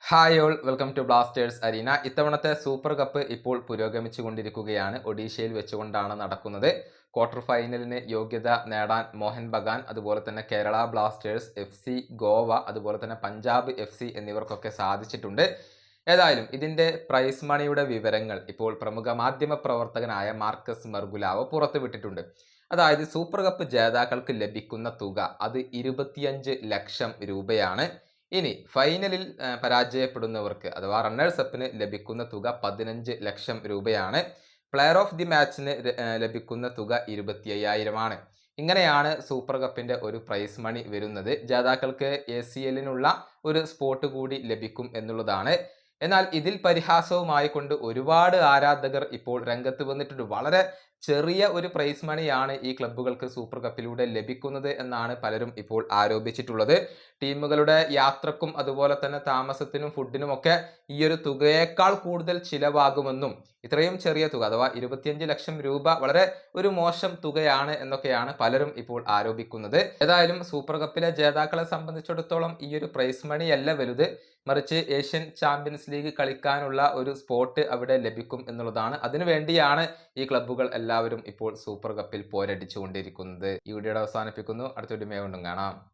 Hi all welcome to Blasters Arena. ഇത്തവണത്തെ super cup ഇപ്പോൾ പുരോഗമിച്ചു കൊണ്ടിരിക്കുകയാണ്. ഒഡീഷയിൽ വെച്ചുകൊണ്ടാണ് നടക്കുന്നത്. ക്വാർട്ടർ ഫൈനലിന് യോഗ്യത നേടാൻ മോഹൻ ബഗാൻ, അതുപോലെ തന്നെ കേരള ബ്ലാസ്റ്റേഴ്സ്, FC ഗോവ, അതുപോലെ തന്നെ പഞ്ചാബ് FC എന്നിവർക്കൊക്കെ സാധിച്ചിട്ടുണ്ട്. ഏതായാലും ഇതിൻ്റെ പ്രൈസ് മണിയുടെ വിവരങ്ങൾ ഇപ്പോൾ പ്രമുഖ മാധ്യമ പ്രവർത്തകനായ മാർക്കസ് മെർഗുലാവോ പുറത്തുവിട്ടിട്ടുണ്ട്. അതായത് സൂപ്പർ കപ്പ് ജേതാക്കൾക്ക് ലഭിക്കുന്ന തുക അത് 25 ലക്ഷം രൂപയാണ്. ഇനി ഫൈനലിൽ പരാജയപ്പെടുന്നവർക്ക് അഥവാ റണ്ണേഴ്സ് അപ്പിന് ലഭിക്കുന്ന തുക 15 ലക്ഷം രൂപയാണ്. പ്ലെയർ ഓഫ് ദി മാച്ചിന് ലഭിക്കുന്ന തുക 25,000 ഇങ്ങനെയാണ് സൂപ്പർ കപ്പിന്റെ ഒരു പ്രൈസ് മണി വരുന്നത്. ജേതാക്കൾക്ക് ACLനുള്ള ഒരു സ്പോട്ട് കൂടി ലഭിക്കും എന്നുള്ളതാണ്. എന്നാൽ ഇതിൽ പരിഹാസവുമായി കൊണ്ട് ഒരുപാട് ആരാധകർ ഇപ്പോൾ രംഗത്ത് വന്നിട്ടുണ്ട്. വളരെ ചെറിയ ഒരു പ്രൈസ് മണിയാണ് ഈ ക്ലബ്ബുകൾക്ക് സൂപ്പർ കപ്പിലൂടെ ലഭിക്കുന്നത് എന്നാണ് പലരും ഇപ്പോൾ ആരോപിച്ചിട്ടുള്ളത്. ടീമുകളുടെ യാത്രക്കും അതുപോലെ തന്നെ താമസത്തിനും ഫുഡിനും ഒക്കെ ഈ ഒരു തുകയേക്കാൾ കൂടുതൽ ചിലവാകുമെന്നും ഇത്രയും ചെറിയ തുക അഥവാ 25 ലക്ഷം രൂപ വളരെ ഒരു മോശം തുകയാണ് എന്നൊക്കെയാണ് പലരും ഇപ്പോൾ ആരോപിക്കുന്നത്. ഏതായാലും സൂപ്പർ കപ്പിലെ ജേതാക്കളെ സംബന്ധിച്ചിടത്തോളം ഈ ഒരു പ്രൈസ് മണി അല്ല വലുത്, മറിച്ച് ഏഷ്യൻ ചാമ്പ്യൻസ് ലീഗ് കളിക്കാനുള്ള ഒരു സ്പോട്ട് അവിടെ ലഭിക്കും എന്നുള്ളതാണ്. അതിനുവേണ്ടിയാണ് ഈ ക്ലബ്ബുകൾ എല്ലാവരും ഇപ്പോൾ സൂപ്പർ കപ്പിൽ പോരടിച്ചുകൊണ്ടിരിക്കുന്നത്. ഈ വീഡിയോയുടെ അവസാനിപ്പിക്കുന്നു. അടുത്ത വീഡിയോ കൊണ്ടും കാണാം.